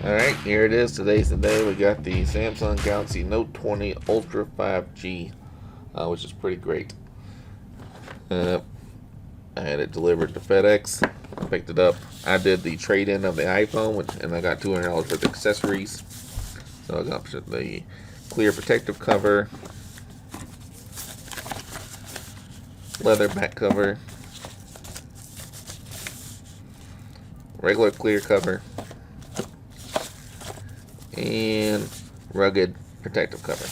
Alright, here it is. Today's the day. We got the Samsung Galaxy Note 20 Ultra 5G, which is pretty great. I had it delivered to FedEx. I picked it up. I did the trade-in of the iPhone, and I got $200 worth of accessories. So I got the clear protective cover, leather back cover, regular clear cover, and rugged protective cover.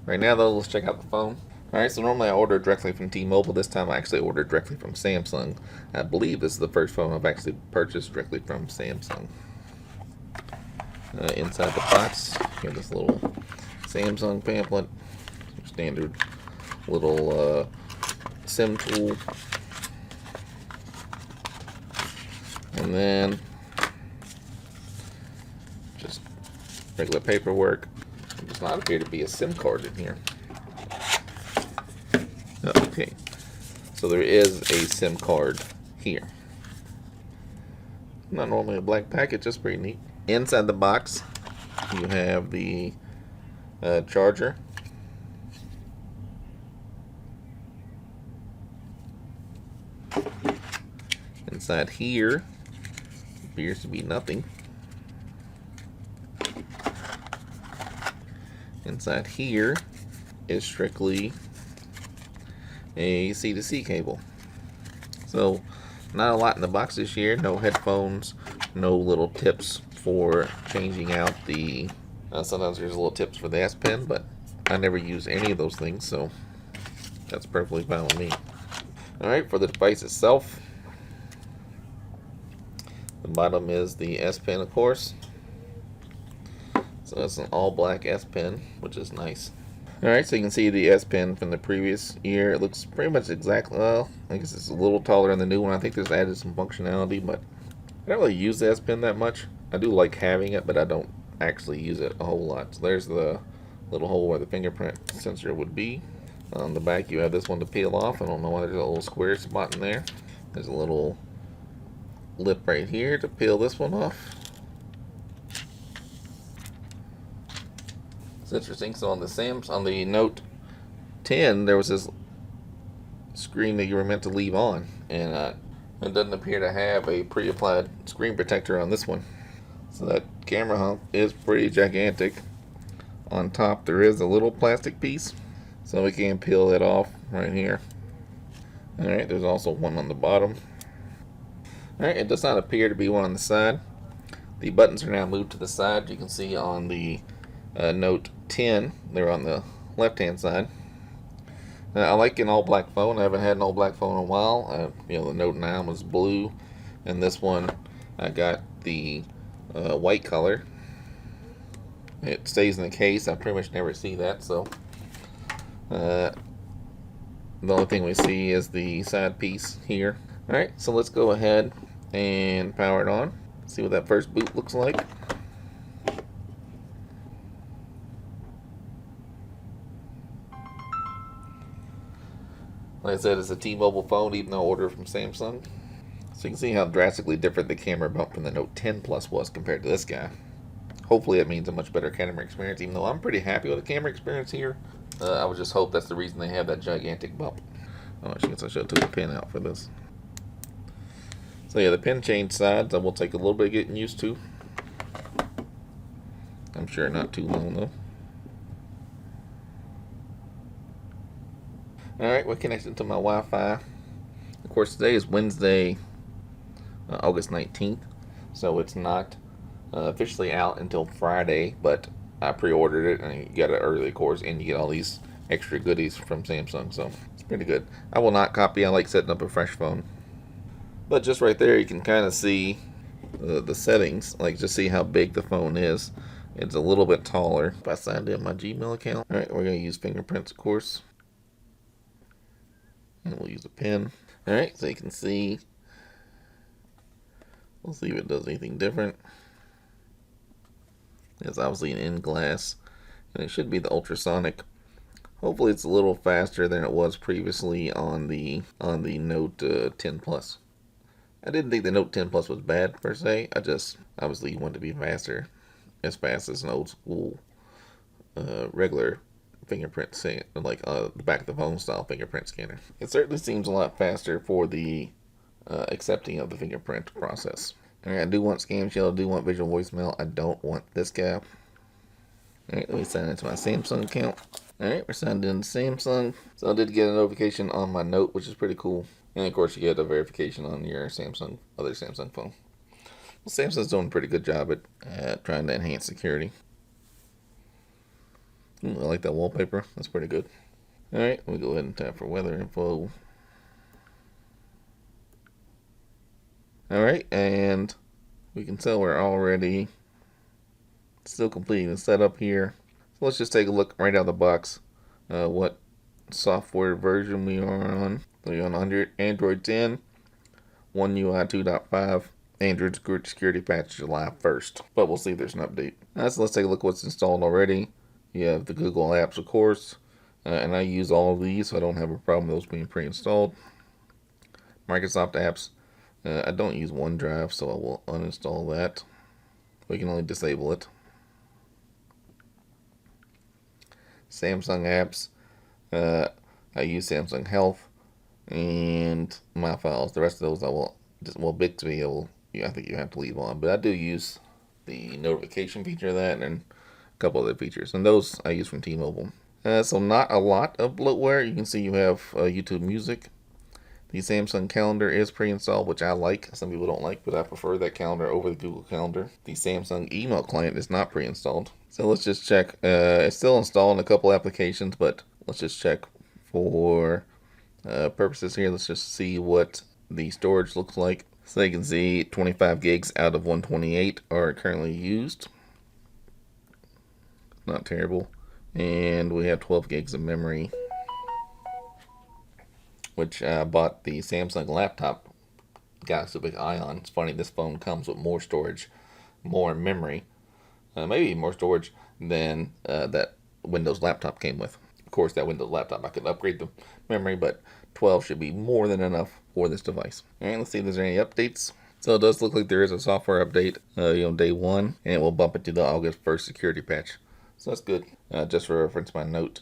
Right now though, let's check out the phone. Alright, so normally I order directly from T-Mobile. This time I actually ordered directly from Samsung. I believe this is the first phone I've actually purchased directly from Samsung. Inside the box, you have this little Samsung pamphlet, standard little SIM tool, and then just regular paperwork. It does not appear to be a SIM card in here. Okay, so there is a SIM card here. Not normally a black package, just pretty neat. Inside the box, you have the charger. Inside here appears to be nothing. Inside here is strictly a C-to-C cable. So not a lot in the box this year. No headphones, no little tips for changing out the sometimes there's little tips for the S Pen, but I never use any of those things, so that's perfectly fine with me. Alright, for the device itself, the bottom is the S Pen, of course. So it's an all black S Pen, which is nice. Alright, so you can see the S Pen from the previous year. It looks pretty much exactly, well, I guess it's a little taller than the new one. I think there's added some functionality, but I don't really use the S Pen that much. I do like having it, but I don't actually use it a whole lot. So there's the little hole where the fingerprint sensor would be. On the back you have this one to peel off. I don't know why there's a little square spot in there. There's a little lip right here to peel this one off. It's interesting. So on the Note 10, there was this screen that you were meant to leave on, and it doesn't appear to have a pre-applied screen protector on this one. So that camera hump is pretty gigantic. On top there is a little plastic piece, so we can peel it off right here. Alright, there's also one on the bottom. Alright, it does not appear to be one on the side. The buttons are now moved to the side. You can see on the Note 10, they're on the left hand side. I like an all black phone. I haven't had an all black phone in a while. The Note 9 was blue, and this one I got the white color. It stays in the case. I pretty much never see that, so the only thing we see is the side piece here. Alright, so let's go ahead and power it on. See what that first boot looks like. Like I said, it's a T-Mobile phone, even though I ordered from Samsung. So you can see how drastically different the camera bump from the Note 10 Plus was compared to this guy. Hopefully it means a much better camera experience, even though I'm pretty happy with the camera experience here. I would just hope that's the reason they have that gigantic bump. Oh, I guess I should have took the pin out for this. So yeah, the pin change sides I will take a little bit of getting used to. I'm sure not too long though. Alright, we're connected to my Wi-Fi. Of course, today is Wednesday, August 19th, so it's not officially out until Friday, but I pre-ordered it, and you get it early, of course, and you get all these extra goodies from Samsung, so it's pretty good. I will not copy. I like setting up a fresh phone. But just right there, you can kind of see the settings, like just see how big the phone is. It's a little bit taller. If I signed in my Gmail account. Alright, we're going to use fingerprints, of course. And we'll use a pen. Alright, so you can see. We'll see if it does anything different. It's obviously an in-glass, and it should be the ultrasonic. Hopefully it's a little faster than it was previously on the Note 10 Plus. I didn't think the Note 10 Plus was bad per se. I just obviously wanted to be faster, as fast as an old school regular fingerprint scan, like the back of the phone style fingerprint scanner. It certainly seems a lot faster for the accepting of the fingerprint process. Alright, I do want scam shell, I do want visual voicemail. I don't want this gap. Alright, let me sign into my Samsung account. Alright, we're signed in to Samsung. So I did get a notification on my Note, which is pretty cool. And of course you get a verification on your other Samsung phone. Well, Samsung's doing a pretty good job at trying to enhance security. I like that wallpaper. That's pretty good. Alright, let me go ahead and tap for weather info. Alright, and we can tell we're already still completing the setup here. So let's just take a look right out of the box what software version we are on. So you're on Android 10, One UI 2.5, Android security patch July 1st. But we'll see if there's an update. So let's take a look what's installed already. You have the Google apps, of course, and I use all of these, so I don't have a problem with those being pre-installed. Microsoft apps, I don't use OneDrive, so I will uninstall that. We can only disable it. Samsung apps, I use Samsung Health, and my files. The rest of those I will Bixby, I think you have to leave on, but I do use the notification feature of that and a couple other features, and those I use from T-Mobile. So not a lot of bloatware. You can see you have YouTube Music. The Samsung Calendar is pre-installed, which I like. Some people don't like, but I prefer that calendar over the Google Calendar. The Samsung email client is not pre-installed. So let's just check. It's still installed in a couple applications, but let's just check for purposes here. Let's just see what the storage looks like. So you can see 25 gigs out of 128 are currently used. Not terrible. And we have 12 gigs of memory, which I bought the Samsung laptop Galaxy Big Ion. It's funny, this phone comes with more storage, more memory, maybe more storage than that Windows laptop came with. Of course, that Windows laptop, I could upgrade the memory, but 12 should be more than enough for this device. Alright, let's see if there's any updates. So it does look like there is a software update, day 1, and it will bump it to the August 1st security patch. So that's good. Just for reference, my Note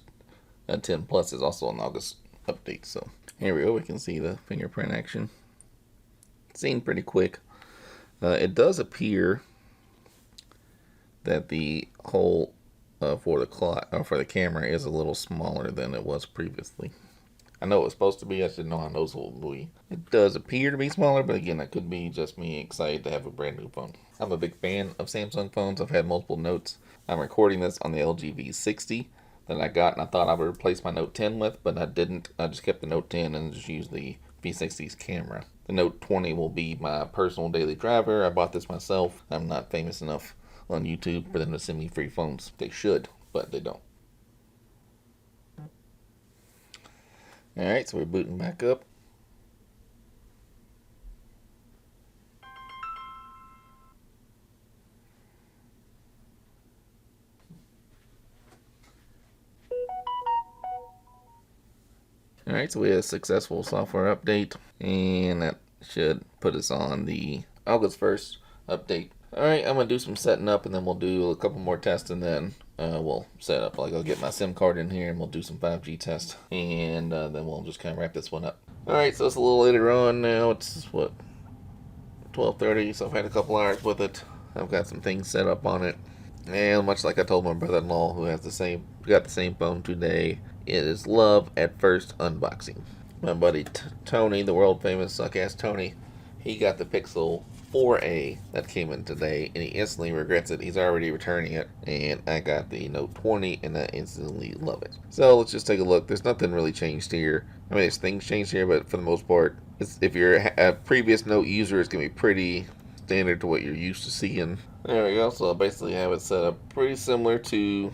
10 Plus is also an August update. So here we go. We can see the fingerprint action. It seemed pretty quick. It does appear that the hole for the camera is a little smaller than it was previously. I know it was supposed to be. I just didn't know how noticeable it would be. It does appear to be smaller, but again, that could be just me excited to have a brand new phone. I'm a big fan of Samsung phones. I've had multiple Notes. I'm recording this on the LG V60 that I got, and I thought I would replace my Note 10 with, but I didn't. I just kept the Note 10 and just used the V60's camera. The Note 20 will be my personal daily driver. I bought this myself. I'm not famous enough on YouTube for them to send me free phones. They should, but they don't. Alright, so we're booting back up. Alright, so we had a successful software update, and that should put us on the August 1st update. Alright, I'm going to do some setting up, and then we'll do a couple more tests, and then we'll set up. Like, I'll get my SIM card in here, and we'll do some 5G tests, and then we'll just kind of wrap this one up. Alright, so it's a little later on now. It's, 12:30, so I've had a couple hours with it. I've got some things set up on it. And much like I told my brother-in-law, who got the same phone today, it is love at first unboxing. My buddy Tony, the world famous suck-ass Tony, he got the Pixel 4a that came in today, and he instantly regrets it. He's already returning it, and I got the Note 20, and I instantly love it. So let's just take a look. There's nothing really changed here. I mean, there's things changed here, but for the most part, if you're a previous Note user, it's going to be pretty standard to what you're used to seeing. There we go. So I basically have it set up pretty similar to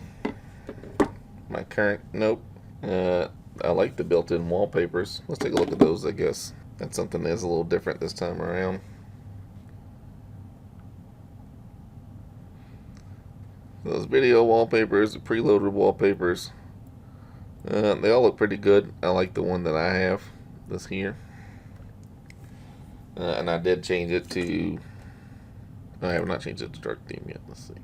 my current Note. I like the built-in wallpapers. Let's take a look at those, I guess. That's something that's a little different this time around. Those video wallpapers, the preloaded wallpapers, they all look pretty good. I like the one that I have, this here. And I did change it to. I have not changed it to dark theme yet. Let's see.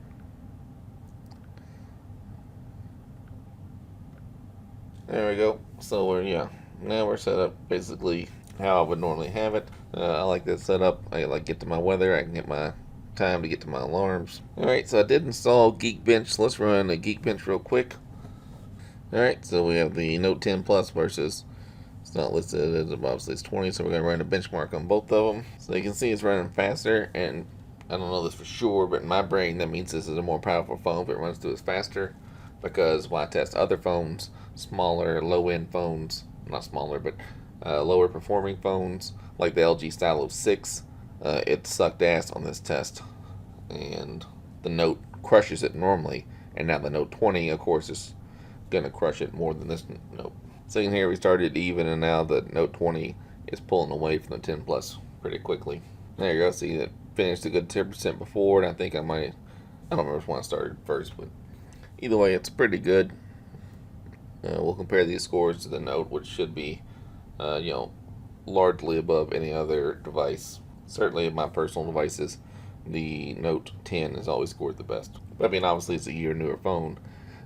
There we go. So now we're set up basically how I would normally have it. I like this setup. I like get to my weather. I can get my time to get to my alarms. Alright, so I did install Geekbench. So let's run a Geekbench real quick. Alright, so we have the Note 10 Plus versus, it's not listed as obviously it's 20, so we're going to run a benchmark on both of them. So you can see it's running faster, and I don't know this for sure, but in my brain that means this is a more powerful phone if it runs through as faster, because when I test other phones, smaller, low-end phones, not smaller, but lower performing phones, like the LG Stylo 6, it sucked ass on this test, and the Note crushes it normally, and now the Note 20, of course, is gonna crush it more than this Note. So you can hear we started even, and now the Note 20 is pulling away from the 10 Plus pretty quickly. There you go. See, that finished a good 10% before, and I think I don't remember which one I started first, but either way, it's pretty good. We'll compare these scores to the Note, which should be, largely above any other device. Certainly, my personal devices, the Note 10 has always scored the best. But I mean, obviously, it's a year newer phone,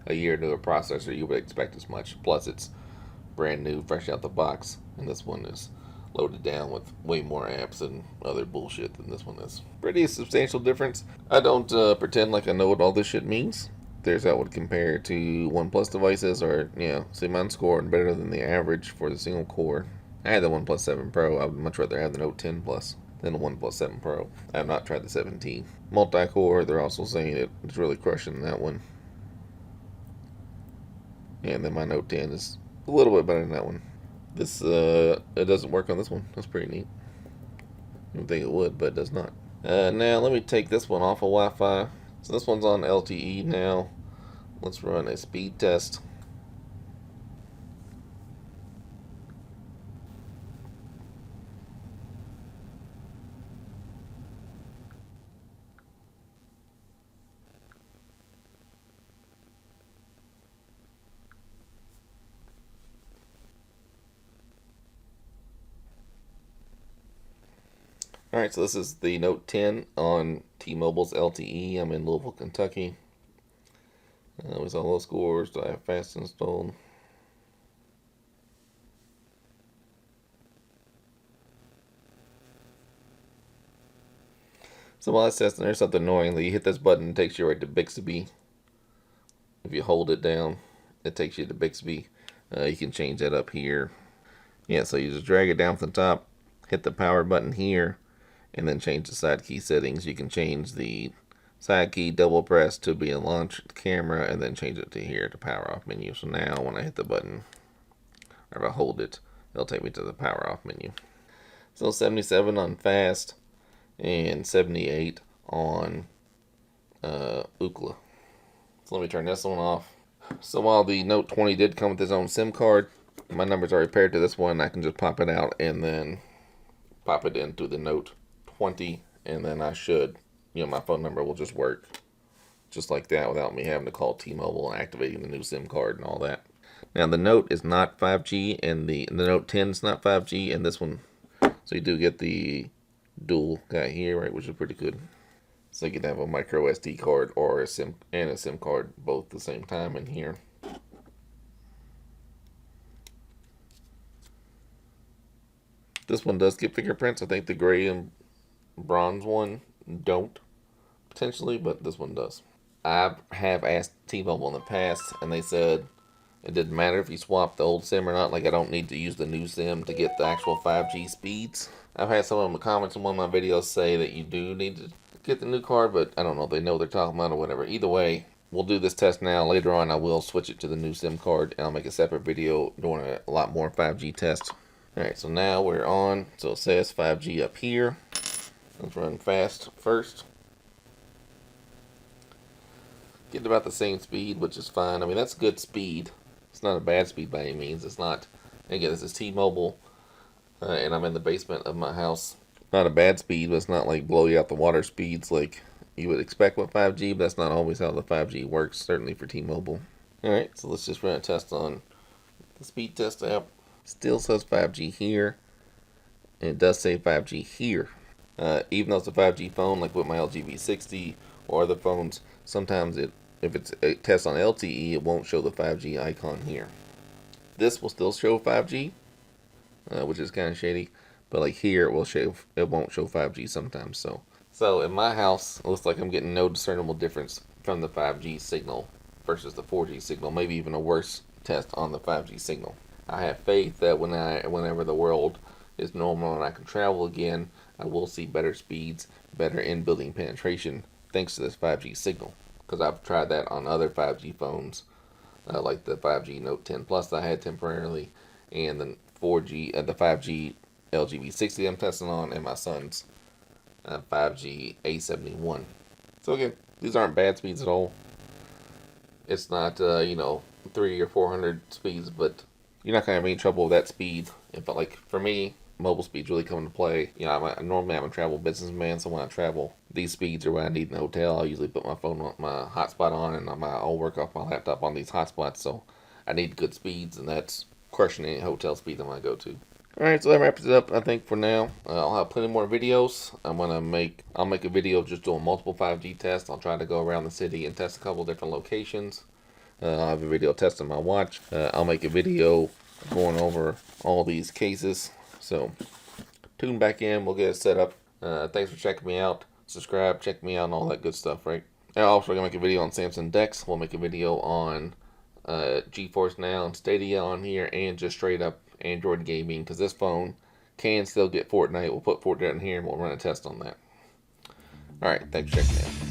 a year newer processor. You would expect as much. Plus, it's brand new, fresh out the box, and this one is loaded down with way more apps and other bullshit than this one is. Pretty substantial difference. I don't pretend like I know what all this shit means. There's how I would compare to OnePlus devices, or see, mine scored better than the average for the single core. I had the OnePlus 7 Pro. I would much rather have the Note 10 Plus than the OnePlus 7 Pro. I have not tried the 17. Multi-core, they're also saying it's really crushing that one. And then my Note 10 is a little bit better than that one. This it doesn't work on this one. That's pretty neat. I don't think it would, but it does not. Now let me take this one off of Wi-Fi. So this one's on LTE now. Let's run a speed test. Alright, so this is the Note 10 on T-Mobile's LTE. I'm in Louisville, Kentucky. With all those scores, do I have fast installed? So while it's testing, there's something annoying. You hit this button, it takes you right to Bixby. If you hold it down, it takes you to Bixby. You can change that up here. Yeah, so you just drag it down from the top, hit the power button here, and then change the side key settings. You can change the side key, double press to be a launch camera, and then change it to here to power off menu. So now when I hit the button, or if I hold it, it'll take me to the power off menu. So 77 on fast and 78 on Ookla. So let me turn this one off. So while the Note 20 did come with its own SIM card, my numbers are paired to this one. I can just pop it out and then pop it into the Note 20, and then I should, my phone number will just work just like that without me having to call T-Mobile and activating the new SIM card and all that. Now the Note is not 5G, and the Note 10 is not 5G, and this one, so you do get the dual guy here, right, which is pretty good. So you can have a micro SD card or a SIM card both at the same time in here. This one does get fingerprints. I think the gray and bronze one don't, potentially, but this one does. I have asked T-Mobile in the past, and they said it didn't matter if you swap the old SIM or not. Like, I don't need to use the new SIM to get the actual 5G speeds. I've had some of the comments in one of my videos say that you do need to get the new card, but I don't know if they know what they're talking about or whatever. Either way, we'll do this test now. Later on, I will switch it to the new SIM card, and I'll make a separate video doing a lot more 5G tests. Alright, so now we're on. So it says 5G up here. Let's run fast first. Getting about the same speed, which is fine. I mean, that's good speed. It's not a bad speed by any means. It's not, again, this is T-Mobile, and I'm in the basement of my house. Not a bad speed, but it's not like blow you out the water speeds like you would expect with 5G, but that's not always how the 5G works, certainly for T-Mobile. Alright, so let's just run a test on the speed test app. Still says 5G here. And it does say 5G here. Even though it's a 5G phone, like with my LG V60 or other phones, sometimes if it's a test on LTE, it won't show the 5G icon here. This will still show 5G, which is kind of shady. But like here, it won't show 5G sometimes. So in my house, it looks like I'm getting no discernible difference from the 5G signal versus the 4G signal. Maybe even a worse test on the 5G signal. I have faith that whenever the world is normal and I can travel again, I will see better speeds, better in-building penetration, thanks to this 5G signal. Because I've tried that on other 5G phones, like the 5G Note 10 Plus that I had temporarily, and the 5G LG V60 I'm testing on, and my son's 5G A71. So again, these aren't bad speeds at all. It's not 300 or 400 speeds, but you're not gonna have any trouble with that speed. But like for me, mobile speeds really come into play. Normally I'm a travel businessman, so when I travel, these speeds are what I need in the hotel. I usually put my hotspot on, and I'll work off my laptop on these hotspots. So I need good speeds, and that's crushing any hotel speed I'm gonna go to. Alright, so that wraps it up, I think, for now. I'll have plenty more videos. I'll make a video just doing multiple 5G tests. I'll try to go around the city and test a couple different locations. I'll have a video testing my watch. I'll make a video going over all these cases. So tune back in. We'll get it set up. Thanks for checking me out. Subscribe, check me out, and all that good stuff, right? I'm also going to make a video on Samsung Dex. We'll make a video on GeForce Now and Stadia on here, and just straight up Android gaming, because this phone can still get Fortnite. We'll put Fortnite in here and we'll run a test on that. Alright, thanks for checking out.